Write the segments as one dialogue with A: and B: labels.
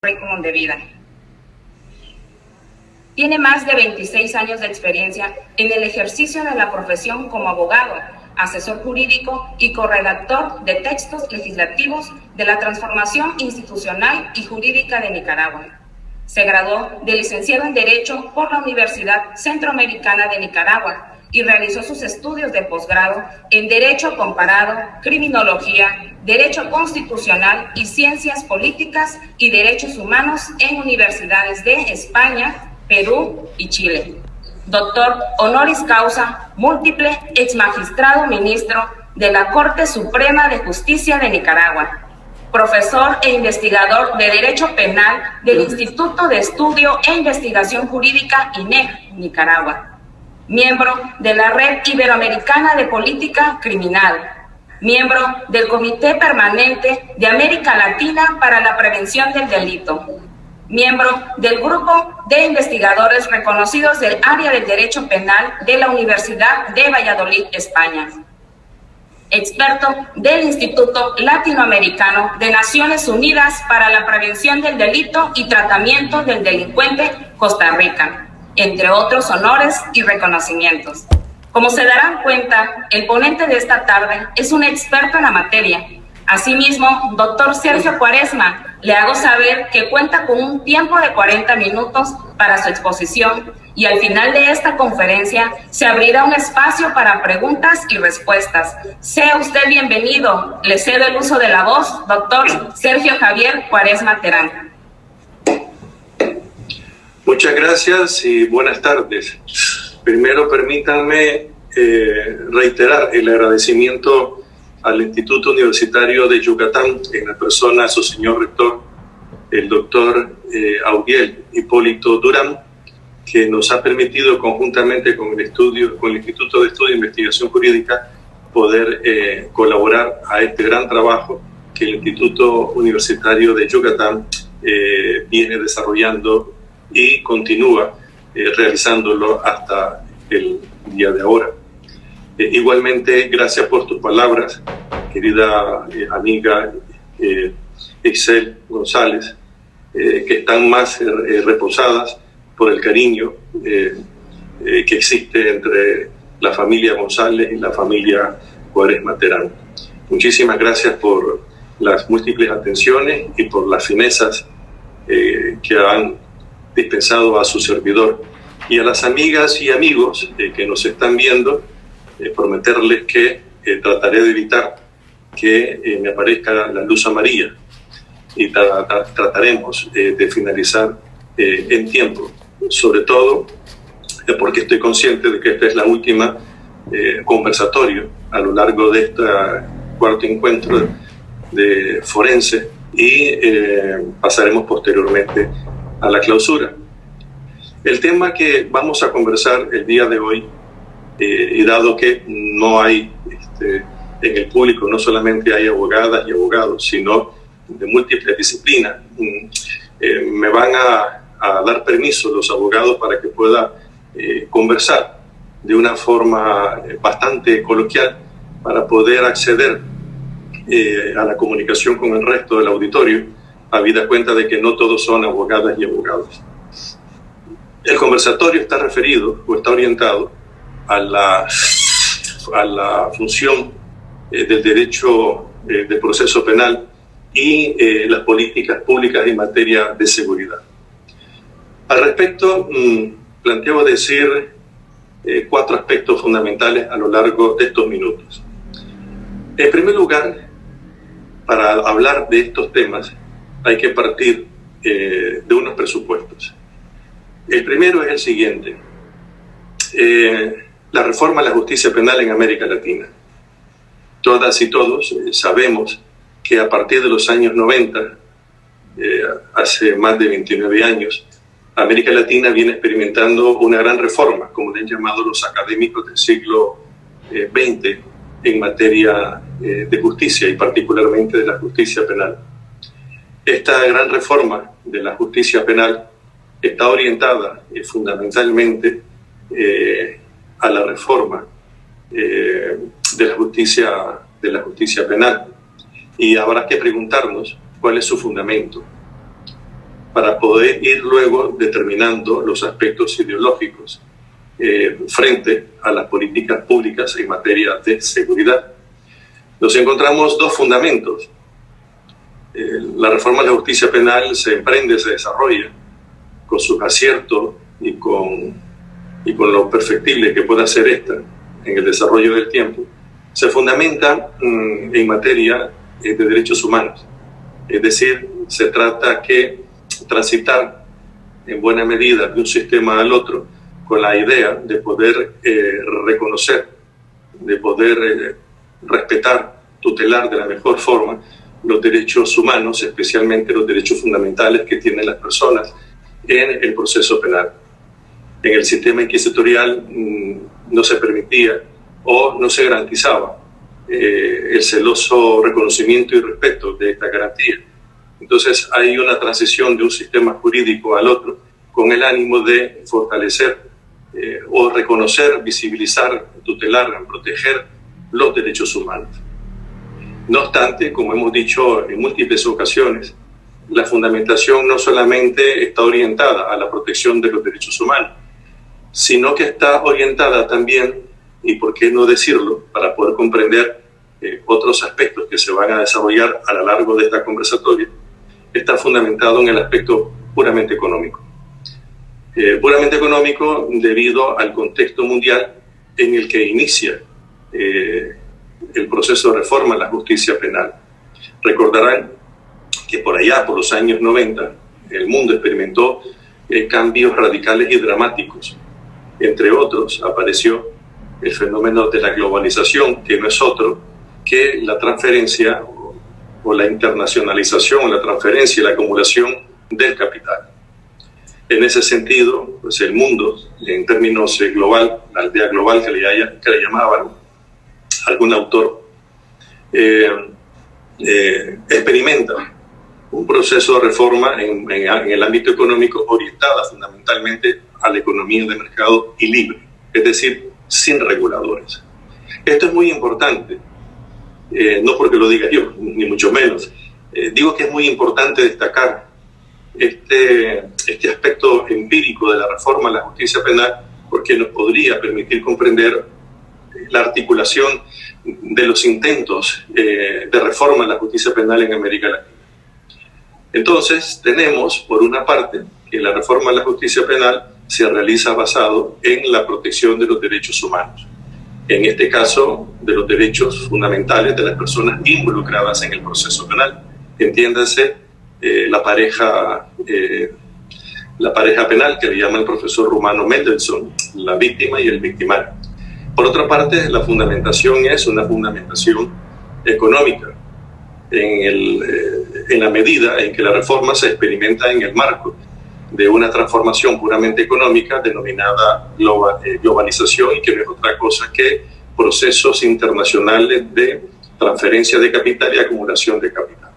A: currículum de vida. Tiene más de 26 años de experiencia en el ejercicio de la profesión como abogado, asesor jurídico y corredactor de textos legislativos de la transformación institucional y jurídica de Nicaragua. Se graduó de licenciado en Derecho por la Universidad Centroamericana de Nicaragua y realizó sus estudios de posgrado en Derecho Comparado, Criminología, Derecho Constitucional y Ciencias Políticas y Derechos Humanos en universidades de España, Perú y Chile. Doctor honoris causa, múltiple exmagistrado ministro de la Corte Suprema de Justicia de Nicaragua. Profesor e investigador de Derecho Penal del Instituto de Estudio e Investigación Jurídica INEJ, Nicaragua. Miembro de la Red Iberoamericana de Política Criminal. Miembro del Comité Permanente de América Latina para la Prevención del Delito. Miembro del Grupo de Investigadores Reconocidos del Área del Derecho Penal de la Universidad de Valladolid, España. Experto del Instituto Latinoamericano de Naciones Unidas para la Prevención del Delito y Tratamiento del Delincuente, Costa Rica, entre otros honores y reconocimientos. Como se darán cuenta, el ponente de esta tarde es un experto en la materia. Asimismo, doctor Sergio Cuaresma, le hago saber que cuenta con un tiempo de 40 minutos para su exposición y al final de esta conferencia se abrirá un espacio para preguntas y respuestas. Sea usted bienvenido. Le cedo el uso de la voz, doctor Sergio Javier Cuaresma Terán.
B: Muchas gracias y buenas tardes. Primero permítanme reiterar el agradecimiento al Instituto Universitario de Yucatán, en la persona de su señor rector, el doctor Audiel Hipólito Durán, que nos ha permitido conjuntamente con el Instituto de Estudio e Investigación Jurídica poder colaborar a este gran trabajo que el Instituto Universitario de Yucatán viene desarrollando y continúa realizándolo hasta el día de ahora. Igualmente, gracias por tus palabras, querida amiga Excel González, que están más reposadas por el cariño que existe entre la familia González y la familia Cuaresma Terán. Muchísimas gracias por las múltiples atenciones y por las finezas que han dispensado a su servidor. Y a las amigas y amigos que nos están viendo, prometerles que trataré de evitar que me aparezca la luz amarilla y trataremos de finalizar en tiempo, sobre todo porque estoy consciente de que esta es la última conversatorio a lo largo de este cuarto encuentro de forense y pasaremos posteriormente a la clausura. El tema que vamos a conversar el día de hoy, y dado que no hay en el público, no solamente hay abogadas y abogados, sino de múltiples disciplinas, me van a dar permiso los abogados para que pueda conversar de una forma bastante coloquial para poder acceder a la comunicación con el resto del auditorio, habida cuenta de que no todos son abogadas y abogados. El conversatorio está referido o está orientado a la función del derecho de proceso penal y las políticas públicas en materia de seguridad. Al respecto, planteo decir 4 aspectos fundamentales a lo largo de estos minutos. En primer lugar, para hablar de estos temas hay que partir de unos presupuestos. El primero es el siguiente. La reforma a la justicia penal en América Latina. Todas y todos sabemos que a partir de los años 90, hace más de 29 años, América Latina viene experimentando una gran reforma, como le han llamado los académicos del siglo XX, en materia de justicia y particularmente de la justicia penal. Esta gran reforma de la justicia penal está orientada fundamentalmente a la reforma de la justicia penal, y habrá que preguntarnos cuál es su fundamento. para poder ir luego determinando los aspectos ideológicos frente a las políticas públicas en materia de seguridad. Nos encontramos dos fundamentos. La reforma de la justicia penal se emprende, se desarrolla con sus aciertos y con lo perfectible que pueda ser esta en el desarrollo del tiempo. Se fundamenta en materia de derechos humanos. Es decir, se trata que transitar en buena medida de un sistema al otro con la idea de poder reconocer, de poder respetar, tutelar de la mejor forma los derechos humanos, especialmente los derechos fundamentales que tienen las personas en el proceso penal. En el sistema inquisitorial no se permitía o no se garantizaba el celoso reconocimiento y respeto de esta garantía. Entonces hay una transición de un sistema jurídico al otro con el ánimo de fortalecer o reconocer, visibilizar, tutelar, proteger los derechos humanos. No obstante, como hemos dicho en múltiples ocasiones, la fundamentación no solamente está orientada a la protección de los derechos humanos, sino que está orientada también, y por qué no decirlo, para poder comprender otros aspectos que se van a desarrollar a lo largo de esta conversatoria, está fundamentado en el aspecto puramente económico. Puramente económico debido al contexto mundial en el que inicia el proceso de reforma a la justicia penal. Recordarán que por allá, por los años 90, el mundo experimentó cambios radicales y dramáticos. Entre otros, apareció el fenómeno de la globalización, que no es otro que la transferencia o la internacionalización, la transferencia y la acumulación del capital. En ese sentido, pues el mundo, en términos global, la aldea global que le llamaban algún autor, experimenta un proceso de reforma en el ámbito económico orientada fundamentalmente a la economía de mercado y libre, es decir, sin reguladores. Esto es muy importante, no porque lo diga yo, ni mucho menos. Digo que es muy importante destacar este aspecto empírico de la reforma a la justicia penal, porque nos podría permitir comprender la articulación de los intentos de reforma a la justicia penal en América Latina. Entonces, tenemos, por una parte, que la reforma a la justicia penal se realiza basado en la protección de los derechos humanos. En este caso, de los derechos fundamentales de las personas involucradas en el proceso penal. Entiéndase, la pareja penal que le llama el profesor Rumano Mendelssohn, la víctima y el victimario. Por otra parte, la fundamentación es una fundamentación económica, en la medida en que la reforma se experimenta en el marco de una transformación puramente económica denominada globalización, y que no es otra cosa que procesos internacionales de transferencia de capital y acumulación de capital.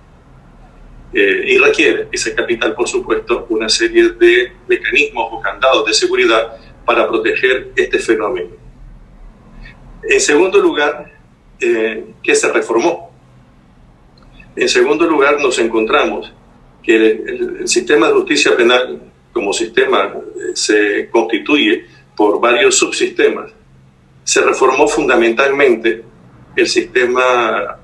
B: Y requiere ese capital, por supuesto, una serie de mecanismos o candados de seguridad para proteger este fenómeno. En segundo lugar, ¿qué se reformó? En segundo lugar, nos encontramos que el sistema de justicia penal como sistema se constituye por varios subsistemas. Se reformó fundamentalmente el sistema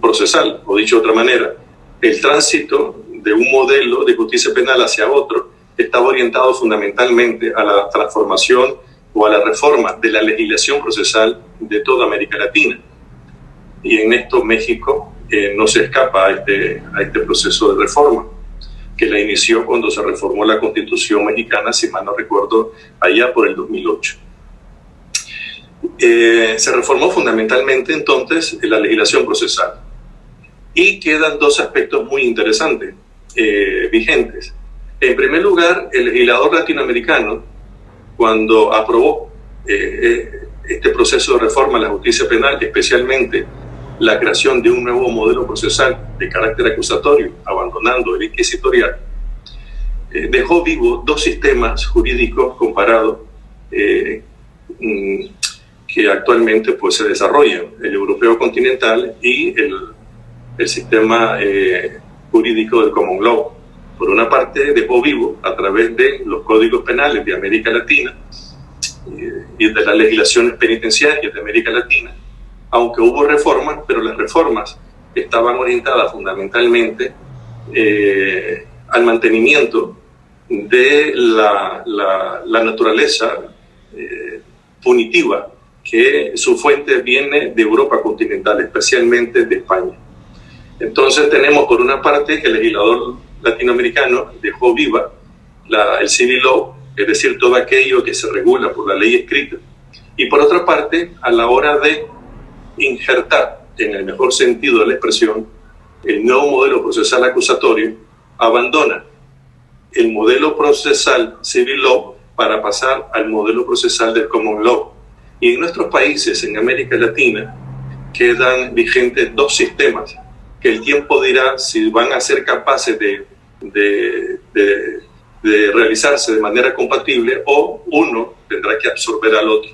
B: procesal, o dicho de otra manera, el tránsito de un modelo de justicia penal hacia otro estaba orientado fundamentalmente a la transformación o a la reforma de la legislación procesal de toda América Latina. Y en esto México no se escapa a este proceso de reforma, que la inició cuando se reformó la Constitución mexicana, si mal no recuerdo, allá por el 2008. Se reformó fundamentalmente entonces la legislación procesal. Y quedan dos aspectos muy interesantes vigentes. En primer lugar, el legislador latinoamericano, cuando aprobó este proceso de reforma a la justicia penal, especialmente la creación de un nuevo modelo procesal de carácter acusatorio, abandonando el inquisitorial, dejó vivo dos sistemas jurídicos comparados que actualmente pues, se desarrollan, el europeo continental y el sistema jurídico del common law, por una parte, dejó vivo a través de los códigos penales de América Latina y de las legislaciones penitenciarias de América Latina, aunque hubo reformas, pero las reformas estaban orientadas fundamentalmente al mantenimiento de la naturaleza punitiva, que su fuente viene de Europa continental, especialmente de España. Entonces tenemos por una parte que el legislador latinoamericano dejó viva el civil law, es decir, todo aquello que se regula por la ley escrita, y por otra parte, a la hora de injertar, en el mejor sentido de la expresión, el nuevo modelo procesal acusatorio, abandona el modelo procesal civil law para pasar al modelo procesal del common law. Y en nuestros países, en América Latina, quedan vigentes dos sistemas que el tiempo dirá si van a ser capaces de realizarse de manera compatible, o uno tendrá que absorber al otro.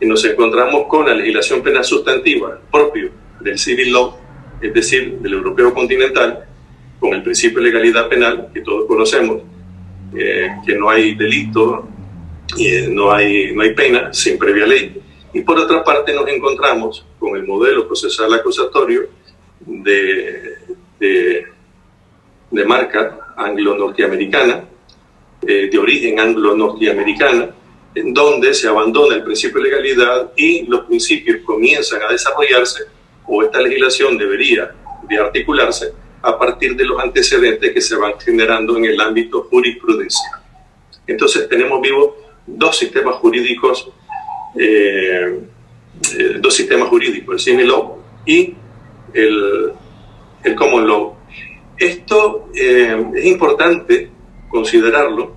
B: Y nos encontramos con la legislación penal sustantiva propio del civil law, es decir, del europeo continental, con el principio de legalidad penal que todos conocemos, que no hay delito, no hay pena sin previa ley. Y por otra parte nos encontramos con el modelo procesal acusatorio de marca anglo-norteamericana, de origen anglo-norteamericana, en donde se abandona el principio de legalidad y los principios comienzan a desarrollarse, o esta legislación debería de articularse a partir de los antecedentes que se van generando en el ámbito jurisprudencial. Entonces tenemos vivos dos sistemas jurídicos, el civil law y el common law. Esto es importante considerarlo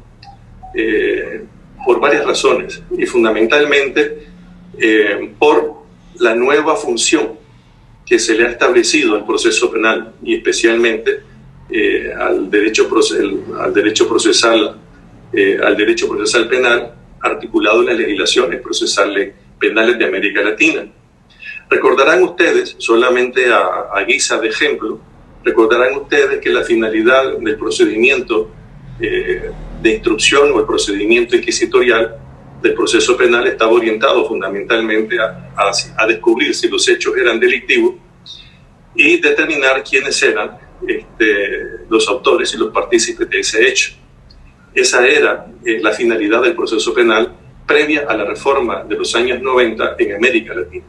B: por varias razones, y fundamentalmente por la nueva función que se le ha establecido al proceso penal, y especialmente al derecho procesal penal articulado en las legislaciones procesales penales de América Latina. Recordarán ustedes, solamente a guisa de ejemplo, recordarán ustedes que la finalidad del procedimiento de instrucción o el procedimiento inquisitorial del proceso penal estaba orientado fundamentalmente a descubrir si los hechos eran delictivos y determinar quiénes eran los autores y los partícipes de ese hecho. Esa era la finalidad del proceso penal previa a la reforma de los años 90 en América Latina.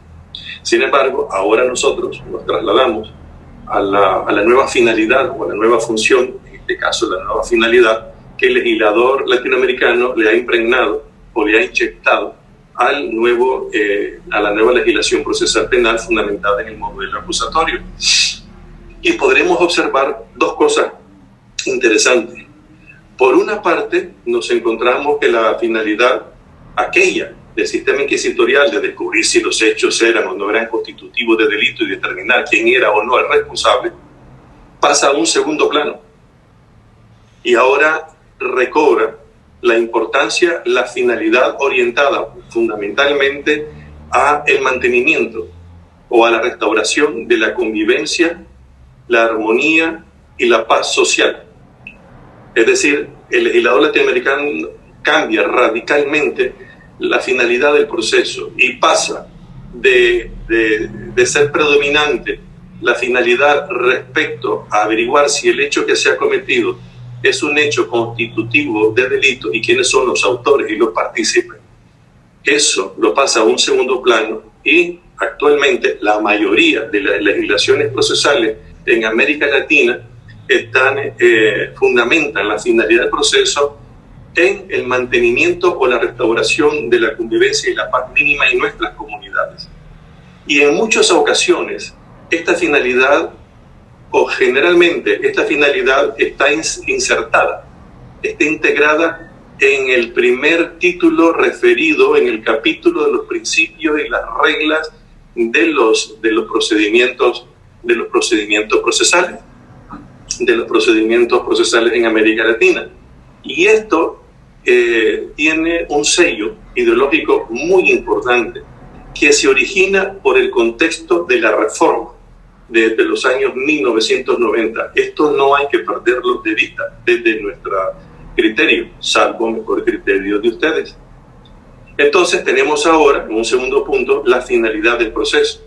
B: Sin embargo, ahora nosotros nos trasladamos a la nueva finalidad o a la nueva función, en este caso la nueva finalidad que el legislador latinoamericano le ha impregnado o le ha inyectado a la nueva legislación procesal penal fundamentada en el modelo acusatorio. Y podremos observar dos cosas interesantes. Por una parte, nos encontramos que la finalidad aquella del sistema inquisitorial de descubrir si los hechos eran o no eran constitutivos de delito y determinar quién era o no el responsable, pasa a un segundo plano. Y ahora recobra la importancia, la finalidad orientada fundamentalmente a el mantenimiento o a la restauración de la convivencia, la armonía y la paz social. Es decir, el legislador latinoamericano cambia radicalmente la finalidad del proceso y pasa de ser predominante la finalidad respecto a averiguar si el hecho que se ha cometido es un hecho constitutivo de delito y quiénes son los autores y los partícipes. Eso lo pasa a un segundo plano, y actualmente la mayoría de las legislaciones procesales en América Latina fundamentan la finalidad del proceso en el mantenimiento o la restauración de la convivencia y la paz mínima en nuestras comunidades. Y en muchas ocasiones esta finalidad, o generalmente esta finalidad, está insertada, está integrada en el primer título referido en el capítulo de los principios y las reglas de los procedimientos procesales en América Latina. Y esto tiene un sello ideológico muy importante que se origina por el contexto de la reforma. desde los años 1990. Esto no hay que perderlo de vista desde nuestro criterio, salvo mejor criterio de ustedes. Entonces tenemos ahora, en un segundo punto, la finalidad del proceso,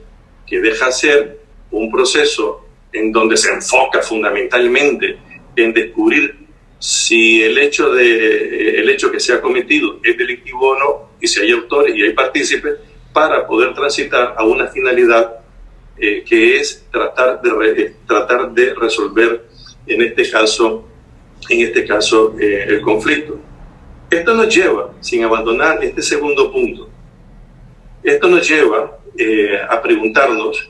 B: que deja ser un proceso en donde se enfoca fundamentalmente en descubrir si el hecho que se ha cometido es delictivo o no, y si hay autores y hay partícipes, para poder transitar a una finalidad que es tratar de resolver en este caso el conflicto. Esto nos lleva, sin abandonar este segundo punto, esto nos lleva a preguntarnos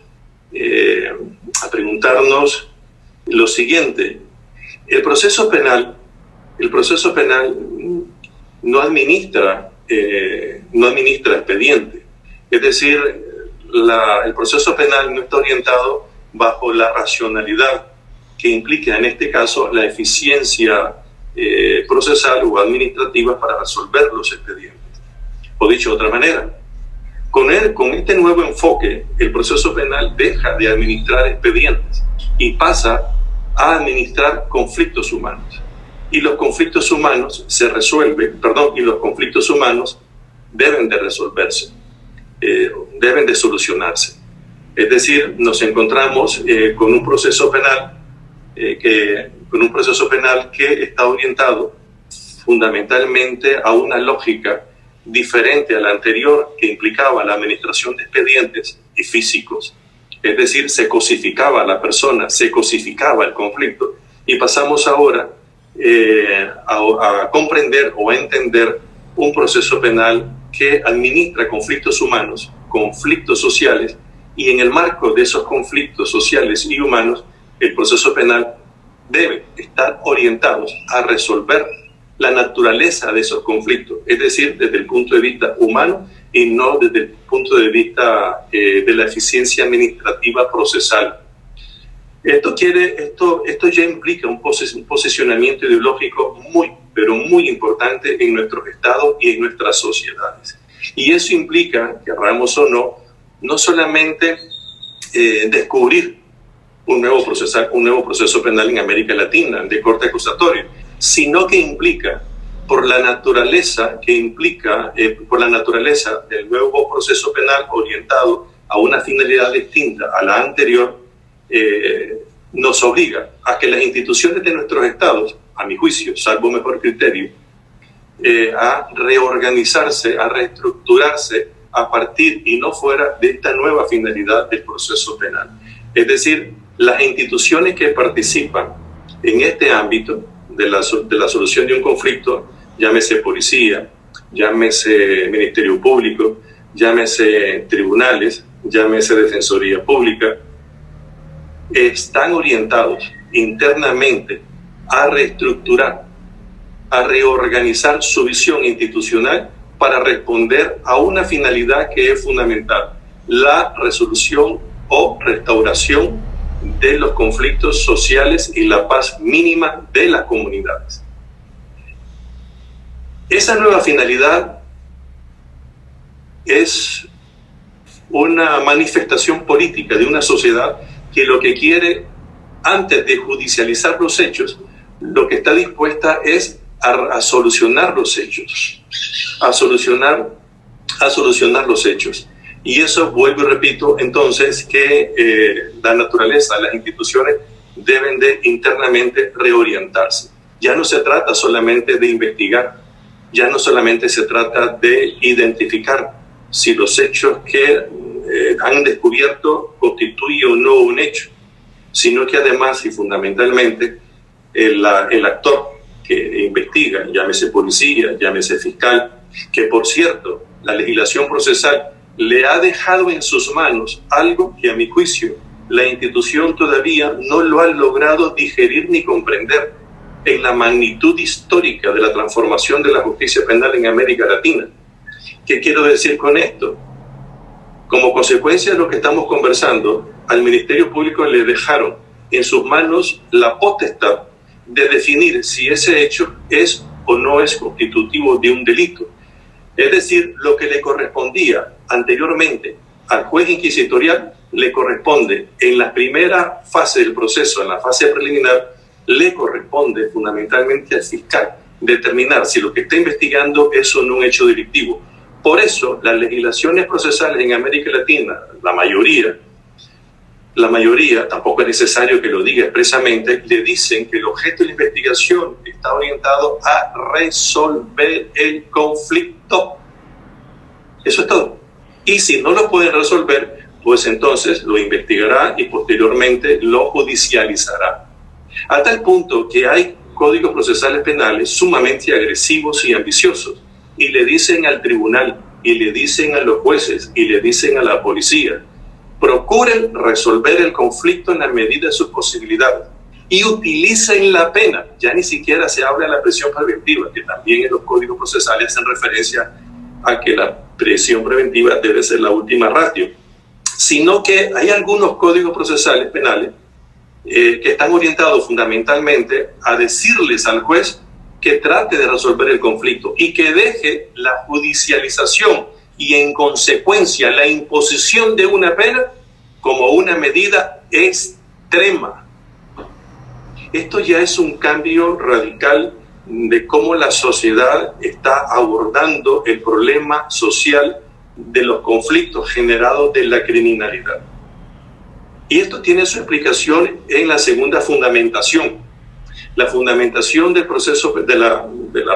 B: lo siguiente: el proceso penal no administra expediente. Es decir, el proceso penal no está orientado bajo la racionalidad que implica en este caso la eficiencia procesal o administrativa para resolver los expedientes. O dicho de otra manera, con este nuevo enfoque, el proceso penal deja de administrar expedientes y pasa a administrar conflictos humanos. Y los conflictos humanos deben de resolverse, deben de solucionarse. Es decir, nos encontramos con un proceso penal que está orientado fundamentalmente a una lógica diferente a la anterior, que implicaba la administración de expedientes y físicos. Es decir, se cosificaba a la persona, se cosificaba el conflicto, y pasamos ahora a comprender o a entender un proceso penal que administra conflictos humanos, conflictos sociales, y en el marco de esos conflictos sociales y humanos, el proceso penal debe estar orientado a resolver la naturaleza de esos conflictos, es decir, desde el punto de vista humano y no desde el punto de vista de la eficiencia administrativa procesal. Esto ya implica un posicionamiento ideológico pero muy importante en nuestros estados y en nuestras sociedades. Y eso implica, querramos o no solamente descubrir un nuevo proceso penal en América Latina de corte acusatorio, sino que implica, por la naturaleza del nuevo proceso penal orientado a una finalidad distinta a la anterior, nos obliga a que las instituciones de nuestros estados, a mi juicio, salvo mejor criterio, a reorganizarse, a reestructurarse a partir y no fuera de esta nueva finalidad del proceso penal. Es decir, las instituciones que participan en este ámbito de la solución de un conflicto, llámese policía, llámese Ministerio Público, llámese tribunales, llámese Defensoría Pública, están orientados internamente a reestructurar, a reorganizar su visión institucional para responder a una finalidad que es fundamental: la resolución o restauración de los conflictos sociales y la paz mínima de las comunidades. Esa nueva finalidad es una manifestación política de una sociedad que lo que quiere, antes de judicializar los hechos, lo que está dispuesta es a solucionar los hechos, a solucionar los hechos. Y eso, vuelvo y repito, entonces, que la naturaleza de las instituciones deben de internamente reorientarse. Ya no se trata solamente de investigar, ya no solamente se trata de identificar si los hechos que han descubierto constituyen o no un hecho, sino que además y fundamentalmente el actor que investiga, llámese policía, llámese fiscal, que por cierto, la legislación procesal le ha dejado en sus manos algo que a mi juicio la institución todavía no lo ha logrado digerir ni comprender, en la magnitud histórica de la transformación de la justicia penal en América Latina. ¿Qué quiero decir con esto? Como consecuencia de lo que estamos conversando, al Ministerio Público le dejaron en sus manos la potestad de definir si ese hecho es o no es constitutivo de un delito. Es decir, lo que le correspondía anteriormente al juez inquisitorial le corresponde, en la primera fase del proceso, en la fase preliminar, le corresponde fundamentalmente al fiscal determinar si lo que está investigando es o no un hecho delictivo. Por eso, las legislaciones procesales en América Latina, la mayoría, tampoco es necesario que lo diga expresamente, le dicen que el objeto de la investigación está orientado a resolver el conflicto. Eso es todo. Y si no lo pueden resolver, pues entonces lo investigará y posteriormente lo judicializará. A tal punto que hay códigos procesales penales sumamente agresivos y ambiciosos, y le dicen al tribunal, y le dicen a los jueces, y le dicen a la policía: procuren resolver el conflicto en la medida de sus posibilidades y utilicen la pena. Ya ni siquiera se habla de la prisión preventiva, que también en los códigos procesales hacen referencia a que la prisión preventiva debe ser la última ratio, sino que hay algunos códigos procesales penales que están orientados fundamentalmente a decirles al juez que trate de resolver el conflicto y que deje la judicialización y en consecuencia la imposición de una pena como una medida extrema. Esto ya es un cambio radical de cómo la sociedad está abordando el problema social de los conflictos generados de la criminalidad. Y esto tiene su explicación en la segunda fundamentación. La fundamentación del proceso de la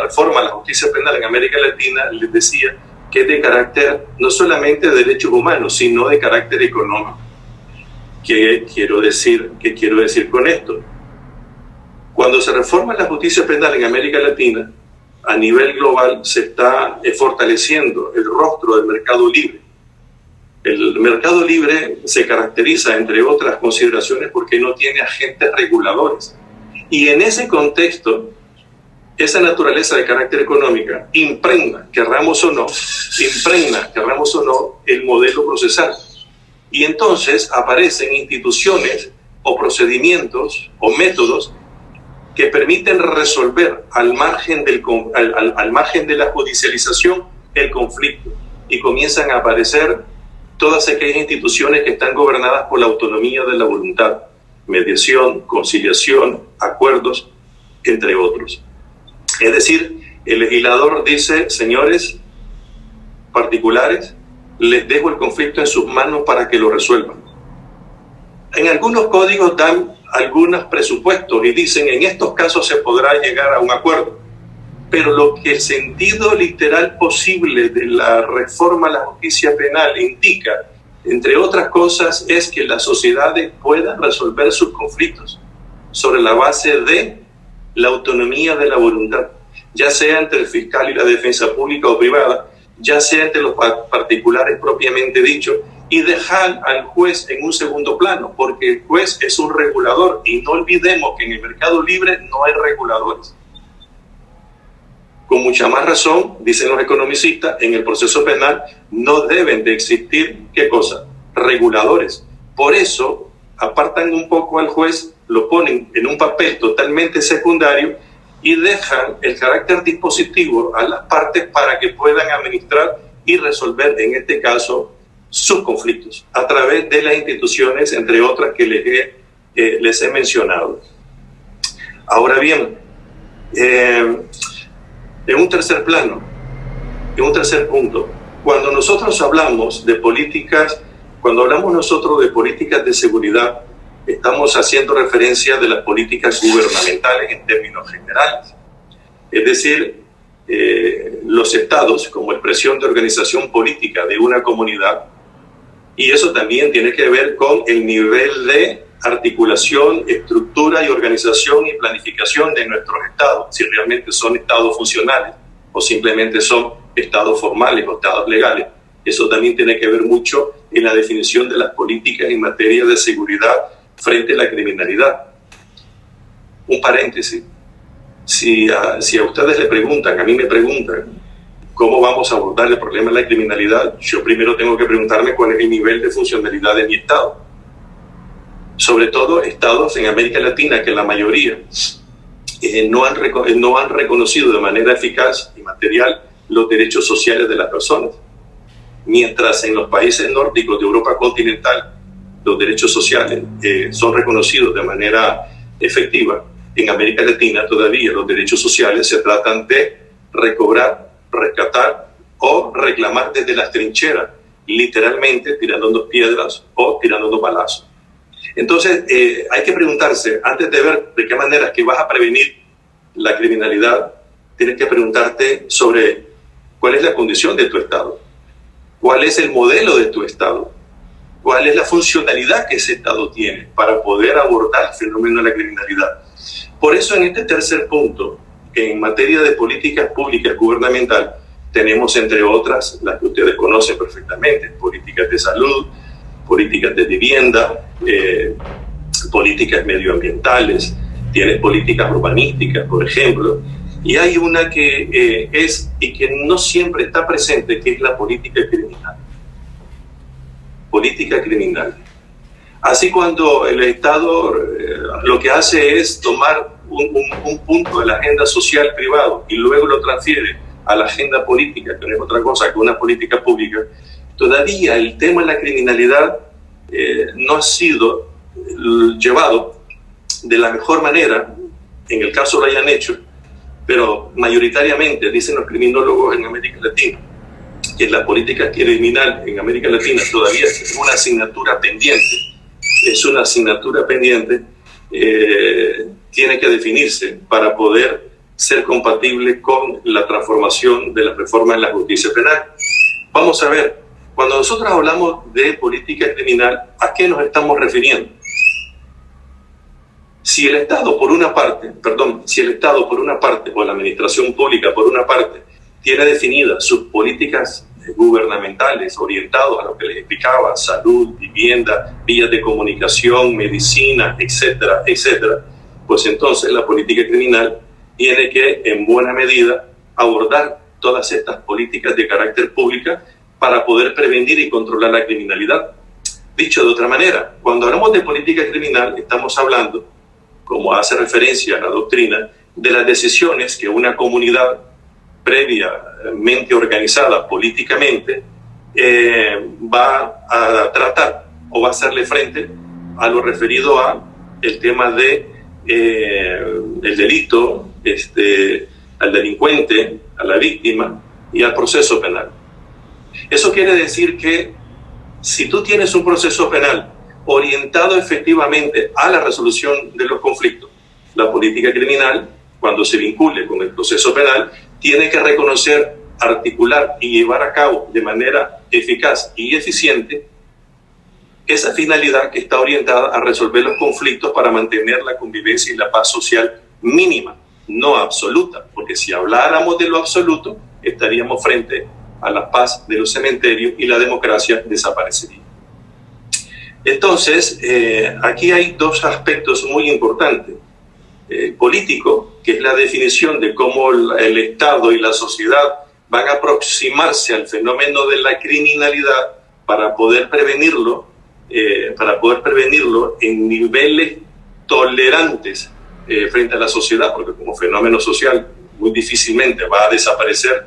B: reforma a la justicia penal en América Latina, les decía, que es de carácter no solamente de derechos humanos, sino de carácter económico. ¿Qué quiero decir con esto? Cuando se reforma la justicia penal en América Latina, a nivel global se está fortaleciendo el rostro del mercado libre. El mercado libre se caracteriza, entre otras consideraciones, porque no tiene agentes reguladores. Y en ese contexto, esa naturaleza de carácter económica impregna, querramos o no, el modelo procesal. Y entonces aparecen instituciones o procedimientos o métodos que permiten resolver al margen de la judicialización el conflicto. Y comienzan a aparecer todas aquellas instituciones que están gobernadas por la autonomía de la voluntad, mediación, conciliación, acuerdos, entre otros. Es decir, el legislador dice: señores particulares, les dejo el conflicto en sus manos para que lo resuelvan. En algunos códigos dan algunos presupuestos y dicen: en estos casos se podrá llegar a un acuerdo. Pero lo que el sentido literal posible de la reforma a la justicia penal indica, entre otras cosas, es que las sociedades puedan resolver sus conflictos sobre la base de la autonomía de la voluntad, ya sea entre el fiscal y la defensa pública o privada, ya sea entre los particulares propiamente dicho, y dejar al juez en un segundo plano, porque el juez es un regulador, y no olvidemos que en el mercado libre no hay reguladores. Con mucha más razón, dicen los economicistas, en el proceso penal no deben de existir, ¿qué cosa? Reguladores. Por eso, apartan un poco al juez, lo ponen en un papel totalmente secundario y dejan el carácter dispositivo a las partes para que puedan administrar y resolver, en este caso, sus conflictos a través de las instituciones, entre otras que les he mencionado. Ahora bien, en un tercer plano, en un tercer punto, cuando nosotros hablamos de políticas, de seguridad, estamos haciendo referencia de las políticas gubernamentales en términos generales. Es decir, los estados como expresión de organización política de una comunidad, y eso también tiene que ver con el nivel de articulación, estructura y organización y planificación de nuestros estados, si realmente son estados funcionales o simplemente son estados formales o estados legales. Eso también tiene que ver mucho en la definición de las políticas en materia de seguridad frente a la criminalidad. Un paréntesis, si a ustedes le preguntan, a mí me preguntan, ¿cómo vamos a abordar el problema de la criminalidad? Yo primero tengo que preguntarme cuál es el nivel de funcionalidad de mi estado. Sobre todo estados en América Latina, que la mayoría no han reconocido de manera eficaz y material los derechos sociales de las personas. Mientras en los países nórdicos de Europa continental los derechos sociales son reconocidos de manera efectiva, en América Latina todavía los derechos sociales se tratan de recobrar, rescatar o reclamar desde las trincheras, literalmente tirándonos piedras o tirándonos balazos. Entonces hay que preguntarse, antes de ver de qué manera es que vas a prevenir la criminalidad, tienes que preguntarte sobre cuál es la condición de tu Estado, cuál es el modelo de tu Estado, cuál es la funcionalidad que ese Estado tiene para poder abordar el fenómeno de la criminalidad. Por eso en este tercer punto, en materia de políticas públicas gubernamental, tenemos entre otras las que ustedes conocen perfectamente: políticas de salud, políticas de vivienda, políticas medioambientales, tienes políticas urbanísticas, por ejemplo, y hay una que es y que no siempre está presente, que es la política criminal. Política criminal. Así, cuando el Estado lo que hace es tomar un punto de la agenda social privado y luego lo transfiere a la agenda política, que no es otra cosa que una política pública, todavía el tema de la criminalidad no ha sido llevado de la mejor manera. En el caso lo hayan hecho, pero mayoritariamente, dicen los criminólogos en América Latina, que la política criminal en América Latina todavía es una asignatura pendiente. Es una asignatura pendiente, tiene que definirse para poder ser compatible con la transformación de la reforma en la justicia penal. Vamos a ver, cuando nosotros hablamos de política criminal, ¿a qué nos estamos refiriendo? Si el Estado por una parte, o la administración pública por una parte, tiene definidas sus políticas gubernamentales orientados a lo que les explicaba: salud, vivienda, vías de comunicación, medicina, etcétera, etcétera, pues entonces la política criminal tiene que, en buena medida, abordar todas estas políticas de carácter público para poder prevenir y controlar la criminalidad. Dicho de otra manera, cuando hablamos de política criminal, estamos hablando, como hace referencia a la doctrina, de las decisiones que una comunidad previamente organizada políticamente va a tratar o va a hacerle frente a lo referido a el tema de el delito, al delincuente, a la víctima y al proceso penal. Eso quiere decir que si tú tienes un proceso penal orientado efectivamente a la resolución de los conflictos, la política criminal, cuando se vincule con el proceso penal, tiene que reconocer, articular y llevar a cabo de manera eficaz y eficiente esa finalidad que está orientada a resolver los conflictos para mantener la convivencia y la paz social mínima, no absoluta, porque si habláramos de lo absoluto, estaríamos frente a la paz de los cementerios y la democracia desaparecería. Entonces, aquí hay dos aspectos muy importantes. Político, que es la definición de cómo el Estado y la sociedad van a aproximarse al fenómeno de la criminalidad para poder prevenirlo en niveles tolerantes frente a la sociedad, porque como fenómeno social muy difícilmente va a desaparecer,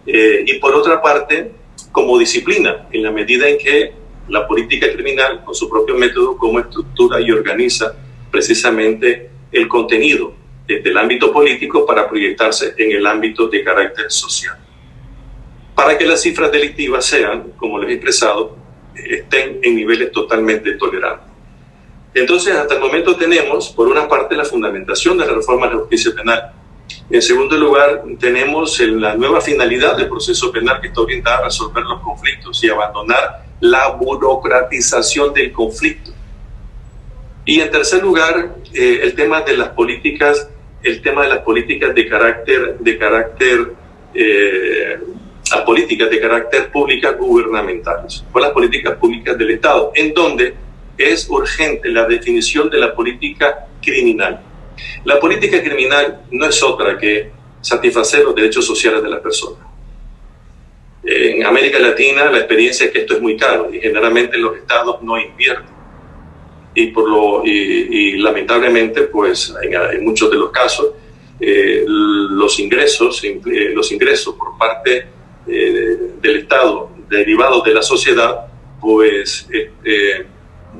B: y por otra parte, como disciplina, en la medida en que la política criminal, con su propio método, como estructura y organiza precisamente el contenido desde el ámbito político para proyectarse en el ámbito de carácter social. Para que las cifras delictivas sean, como les he expresado, estén en niveles totalmente tolerantes. Entonces, hasta el momento tenemos, por una parte, la fundamentación de la reforma de la justicia penal. En segundo lugar, tenemos la nueva finalidad del proceso penal, que está orientada a resolver los conflictos y abandonar la burocratización del conflicto. Y en tercer lugar, el tema de las políticas de carácter públicas gubernamentales, o las políticas públicas del Estado, en donde es urgente la definición de la política criminal. La política criminal no es otra que satisfacer los derechos sociales de las personas. En América Latina la experiencia es que esto es muy caro y generalmente los estados no invierten. Y lamentablemente, pues en muchos de los casos, los ingresos por parte del Estado derivados de la sociedad, pues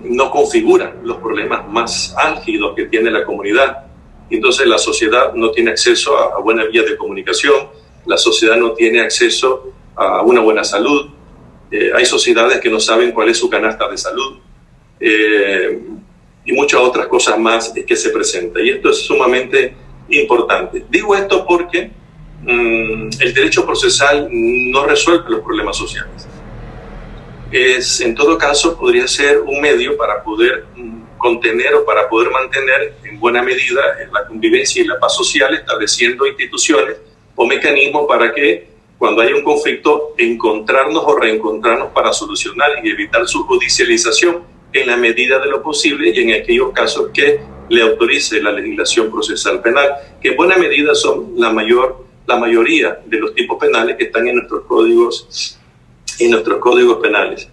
B: no configuran los problemas más álgidos que tiene la comunidad. Entonces la sociedad no tiene acceso a buenas vías de comunicación, la sociedad no tiene acceso a una buena salud, hay sociedades que no saben cuál es su canasta de salud, y muchas otras cosas más que se presentan. Y esto es sumamente importante. Digo esto porque el derecho procesal no resuelve los problemas sociales. En todo caso, podría ser un medio para poder contener o para poder mantener en buena medida la convivencia y la paz social, estableciendo instituciones o mecanismos para que cuando haya un conflicto encontrarnos o reencontrarnos para solucionar y evitar su judicialización en la medida de lo posible y en aquellos casos que le autorice la legislación procesal penal, que en buena medida son la mayoría de los tipos penales que están en nuestros códigos penales.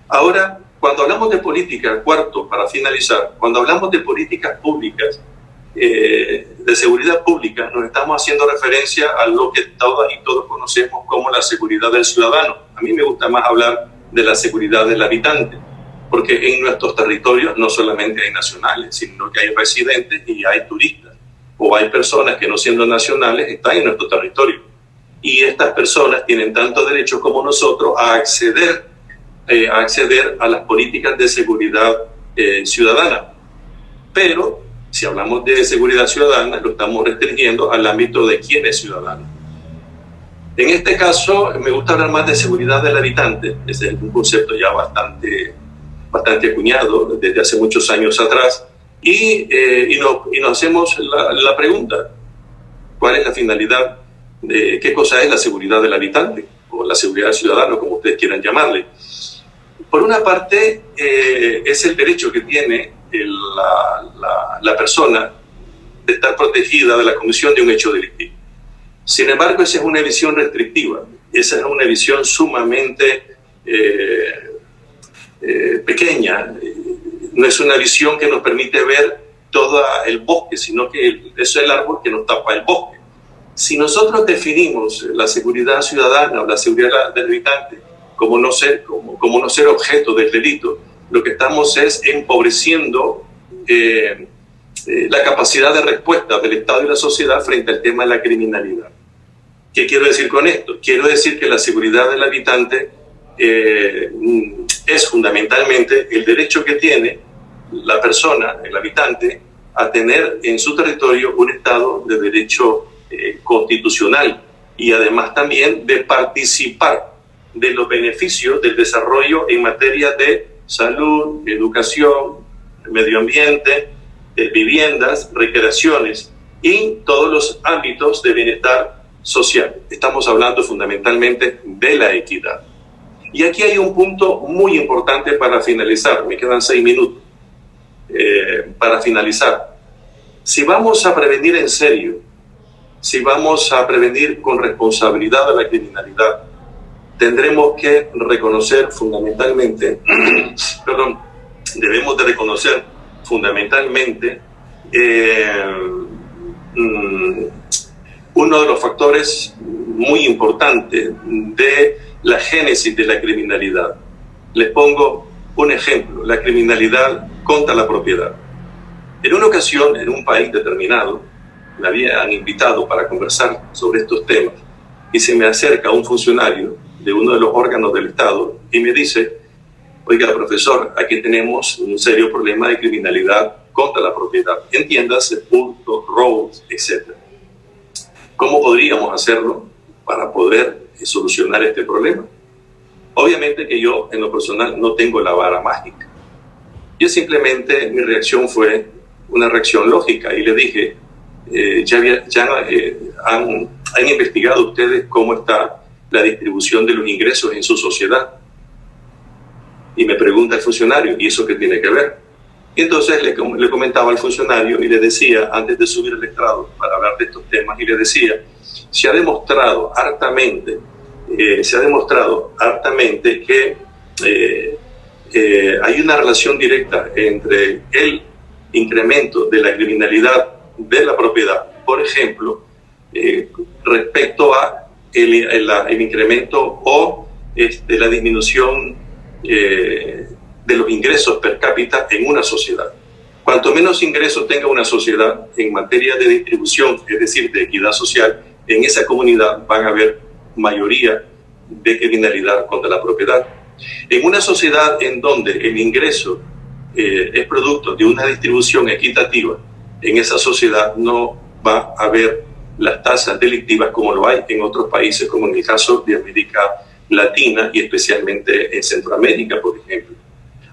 B: Ahora, cuando hablamos de política, cuarto, para finalizar, cuando hablamos de políticas públicas, de seguridad pública, nos estamos haciendo referencia a lo que todas y todos conocemos como la seguridad del ciudadano. A mí me gusta más hablar de la seguridad del habitante, porque en nuestros territorios no solamente hay nacionales, sino que hay residentes y hay turistas, o hay personas que no siendo nacionales están en nuestro territorio. Y estas personas tienen tanto derechos como nosotros a acceder a las políticas de seguridad ciudadana. Pero si hablamos de seguridad ciudadana, lo estamos restringiendo al ámbito de quién es ciudadano. En este caso, me gusta hablar más de seguridad del habitante. Ese es un concepto ya bastante acuñado desde hace muchos años atrás. Y nos hacemos la pregunta, ¿cuál es la finalidad? ¿Qué cosa es la seguridad del habitante? O la seguridad ciudadana, como ustedes quieran llamarle. Por una parte, es el derecho que tiene la persona de estar protegida de la comisión de un hecho delictivo. Sin embargo, esa es una visión restrictiva, esa es una visión sumamente pequeña, no es una visión que nos permite ver todo el bosque, sino que eso es el árbol que nos tapa el bosque. Si nosotros definimos la seguridad ciudadana o la seguridad del habitante como no ser objeto del delito, lo que estamos es empobreciendo la capacidad de respuesta del Estado y la sociedad frente al tema de la criminalidad. ¿Qué quiero decir con esto? Quiero decir que la seguridad del habitante es fundamentalmente el derecho que tiene la persona, el habitante, a tener en su territorio un Estado de derecho constitucional y además también de participar de los beneficios del desarrollo en materia de salud, educación, medio ambiente, viviendas, recreaciones y todos los ámbitos de bienestar social. Estamos hablando fundamentalmente de la equidad. Y aquí hay un punto muy importante para finalizar, me quedan 6 minutos para finalizar. Si vamos a prevenir en serio, si vamos a prevenir con responsabilidad a la criminalidad, tendremos que reconocer fundamentalmente, debemos de reconocer fundamentalmente uno de los factores muy importantes de la génesis de la criminalidad. Les pongo un ejemplo, la criminalidad contra la propiedad. En una ocasión, en un país determinado, me habían invitado para conversar sobre estos temas y se me acerca un funcionario de uno de los órganos del Estado y me dice: oiga, profesor, aquí tenemos un serio problema de criminalidad contra la propiedad, entiéndase, hurtos, robos, etc. ¿Cómo podríamos hacerlo para poder solucionar este problema? Obviamente que yo, en lo personal, no tengo la vara mágica. Yo simplemente, mi reacción fue una reacción lógica y le dije: ¿han investigado ustedes cómo está la distribución de los ingresos en su sociedad? Y me pregunta el funcionario: ¿y eso qué tiene que ver? Y entonces le comentaba al funcionario y le decía, antes de subir al estrado para hablar de estos temas, y le decía: se ha demostrado hartamente que hay una relación directa entre el incremento de la criminalidad de la propiedad, por ejemplo, respecto a el incremento o la disminución de los ingresos per cápita en una sociedad. Cuanto menos ingresos tenga una sociedad en materia de distribución, es decir, de equidad social, en esa comunidad van a haber mayoría de criminalidad contra la propiedad. En una sociedad en donde el ingreso es producto de una distribución equitativa, en esa sociedad no va a haber las tasas delictivas como lo hay en otros países, como en el caso de América Latina y especialmente en Centroamérica, por ejemplo.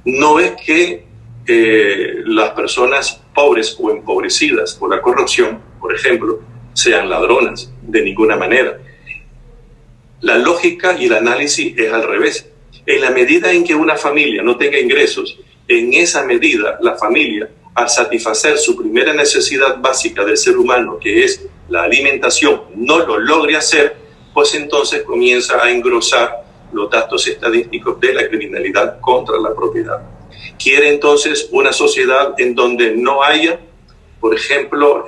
B: No es que las personas pobres o empobrecidas por la corrupción, por ejemplo, sean ladronas, de ninguna manera. La lógica y el análisis es al revés. En la medida en que una familia no tenga ingresos, en esa medida la familia, al satisfacer su primera necesidad básica del ser humano, que es la alimentación, no lo logre hacer, pues entonces comienza a engrosar los datos estadísticos de la criminalidad contra la propiedad. Quiere entonces una sociedad en donde no haya, por ejemplo,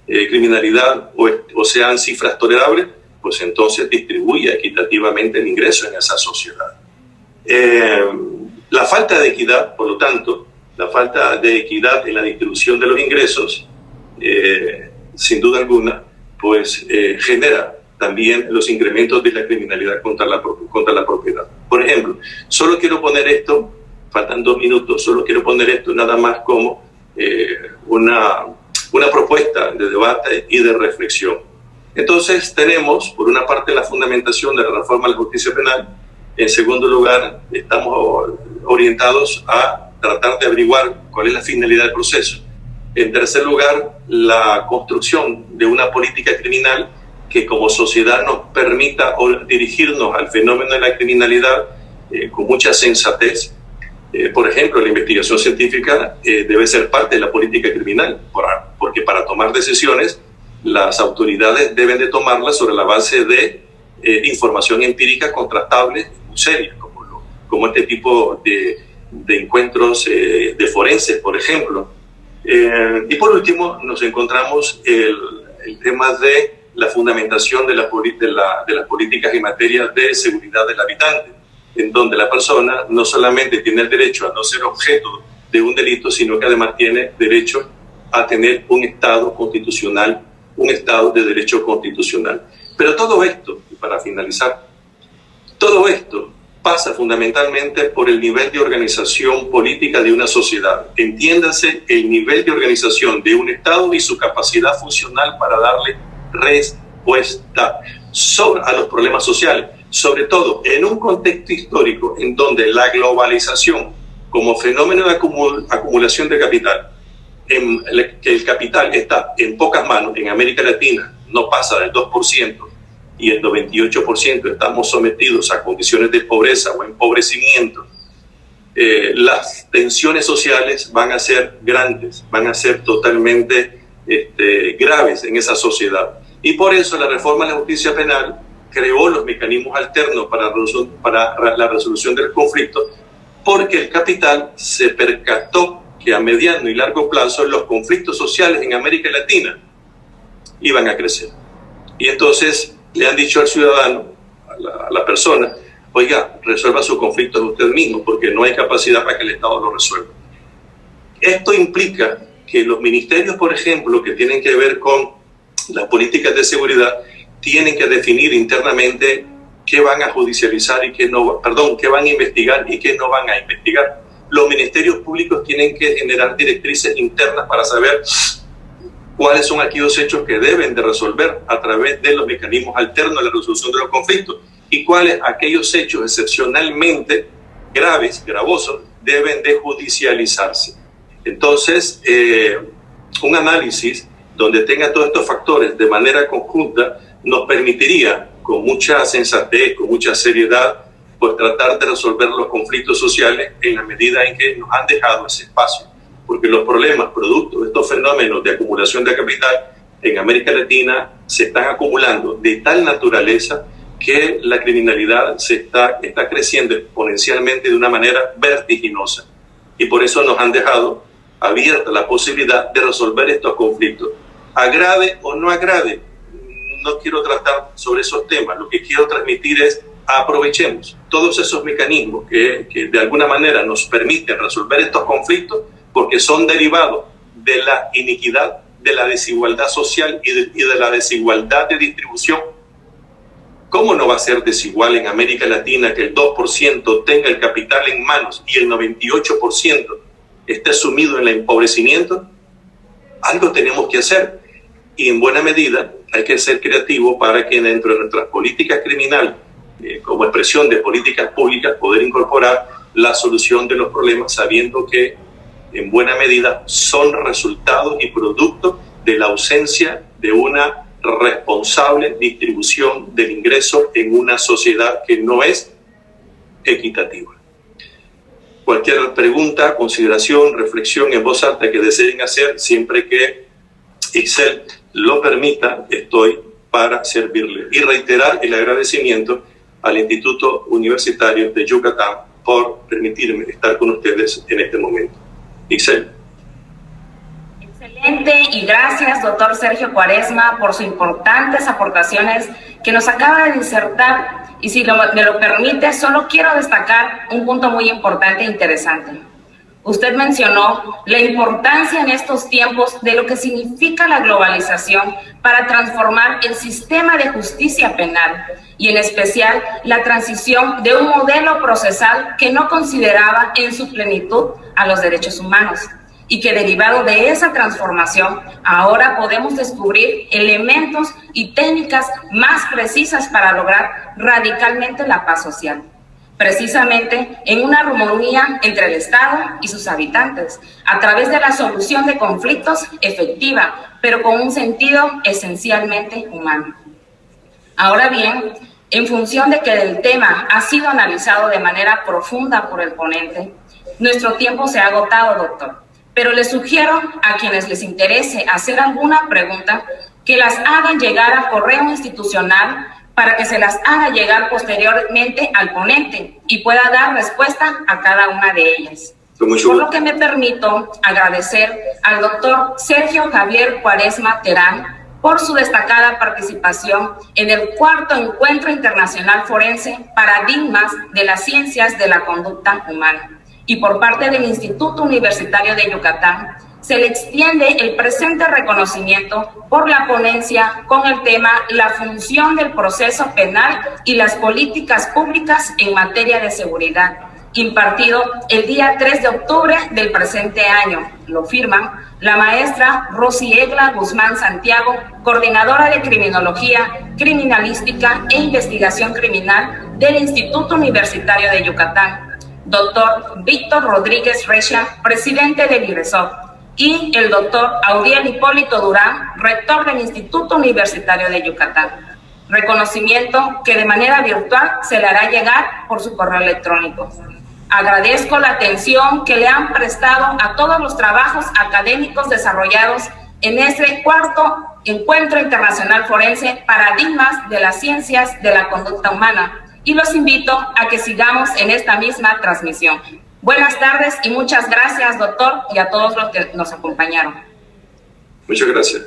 B: criminalidad o sean cifras tolerables, pues entonces distribuya equitativamente el ingreso en esa sociedad. La falta de equidad, por lo tanto, la falta de equidad en la distribución de los ingresos, sin duda alguna, pues genera también los incrementos de la criminalidad contra la propiedad. Por ejemplo, solo quiero poner esto, faltan 2 minutos, solo quiero poner esto nada más como una propuesta de debate y de reflexión. Entonces tenemos, por una parte, la fundamentación de la reforma a la justicia penal. En segundo lugar, estamos orientados a tratar de averiguar cuál es la finalidad del proceso. En tercer lugar, la construcción de una política criminal que como sociedad nos permita dirigirnos al fenómeno de la criminalidad con mucha sensatez. Por ejemplo, la investigación científica debe ser parte de la política criminal, porque para tomar decisiones, las autoridades deben de tomarlas sobre la base de información empírica contrastable, muy seria, como este tipo de encuentros de forenses, por ejemplo. Y por último, nos encontramos el tema de la fundamentación de las políticas en materia de seguridad del habitante, en donde la persona no solamente tiene el derecho a no ser objeto de un delito, sino que además tiene derecho a tener un Estado constitucional, un Estado de derecho constitucional. Pero todo esto, y para finalizar, todo esto pasa fundamentalmente por el nivel de organización política de una sociedad. Entiéndase el nivel de organización de un Estado y su capacidad funcional para darle respuesta a los problemas sociales, sobre todo en un contexto histórico en donde la globalización como fenómeno de acumulación de capital, que el capital está en pocas manos, en América Latina no pasa del 2% y el 98% estamos sometidos a condiciones de pobreza o empobrecimiento, las tensiones sociales van a ser grandes, van a ser totalmente graves en esa sociedad. Y por eso la reforma de la justicia penal creó los mecanismos alternos para la resolución del conflicto, porque el capital se percató que a mediano y largo plazo los conflictos sociales en América Latina iban a crecer. Y entonces le han dicho al ciudadano, a la persona, oiga, resuelva sus conflictos usted mismo, porque no hay capacidad para que el Estado lo resuelva. Esto implica que los ministerios, por ejemplo, que tienen que ver con las políticas de seguridad, tienen que definir internamente qué van a judicializar y qué no, qué van a investigar y qué no van a investigar. Los ministerios públicos tienen que generar directrices internas para saber cuáles son aquellos hechos que deben de resolver a través de los mecanismos alternos de la resolución de los conflictos y cuáles aquellos hechos excepcionalmente graves, gravosos, deben de judicializarse. Entonces, un análisis donde tenga todos estos factores de manera conjunta nos permitiría, con mucha sensatez, con mucha seriedad, pues tratar de resolver los conflictos sociales en la medida en que nos han dejado ese espacio. Porque los problemas producto de estos fenómenos de acumulación de capital en América Latina se están acumulando de tal naturaleza que la criminalidad está creciendo exponencialmente de una manera vertiginosa. Y por eso nos han dejado abierta la posibilidad de resolver estos conflictos. Agrade o no agrade, no quiero tratar sobre esos temas. Lo que quiero transmitir es: aprovechemos todos esos mecanismos que de alguna manera nos permiten resolver estos conflictos, porque son derivados de la iniquidad, de la desigualdad social y de la desigualdad de distribución. ¿Cómo no va a ser desigual en América Latina que el 2% tenga el capital en manos y el 98% esté sumido en el empobrecimiento? Algo tenemos que hacer, y en buena medida hay que ser creativo para que dentro de nuestras políticas criminales, como expresión de políticas públicas, poder incorporar la solución de los problemas, sabiendo que en buena medida son resultados y producto de la ausencia de una responsable distribución del ingreso en una sociedad que no es equitativa. Cualquier pregunta, consideración, reflexión en voz alta que deseen hacer, siempre que Excel lo permita, estoy para servirle. Y reiterar el agradecimiento al Instituto Universitario de Yucatán por permitirme estar con ustedes en este momento. Excel.
A: Excelente, y gracias, doctor Sergio Cuaresma, por sus importantes aportaciones que nos acaba de disertar. Y si me lo permite, solo quiero destacar un punto muy importante e interesante. Usted mencionó la importancia en estos tiempos de lo que significa la globalización para transformar el sistema de justicia penal, y en especial la transición de un modelo procesal que no consideraba en su plenitud a los derechos humanos, y que derivado de esa transformación ahora podemos descubrir elementos y técnicas más precisas para lograr radicalmente la paz social, precisamente en una armonía entre el Estado y sus habitantes, a través de la solución de conflictos efectiva, pero con un sentido esencialmente humano. Ahora bien, en función de que el tema ha sido analizado de manera profunda por el ponente, nuestro tiempo se ha agotado, doctor. Pero les sugiero a quienes les interese hacer alguna pregunta que las hagan llegar a correo institucional para que se las haga llegar posteriormente al ponente y pueda dar respuesta a cada una de ellas. Por lo que me permito agradecer al doctor Sergio Javier Cuaresma Terán por su destacada participación en el 4º Encuentro Internacional Forense Paradigmas de las Ciencias de la Conducta Humana. Y por parte del Instituto Universitario de Yucatán, se le extiende el presente reconocimiento por la ponencia con el tema La función del proceso penal y las políticas públicas en materia de seguridad, impartido el día 3 de octubre del presente año. Lo firman la maestra Rosy Egla Guzmán Santiago, coordinadora de Criminología, Criminalística e Investigación Criminal del Instituto Universitario de Yucatán, doctor Víctor Rodríguez Recha, presidente del IRESOP, y el doctor Audiel Hipólito Durán, rector del Instituto Universitario de Yucatán. Reconocimiento que de manera virtual se le hará llegar por su correo electrónico. Agradezco la atención que le han prestado a todos los trabajos académicos desarrollados en este 4º Encuentro Internacional Forense Paradigmas de las Ciencias de la Conducta Humana, y los invito a que sigamos en esta misma transmisión. Buenas tardes y muchas gracias, doctor, y a todos los que nos acompañaron.
B: Muchas gracias.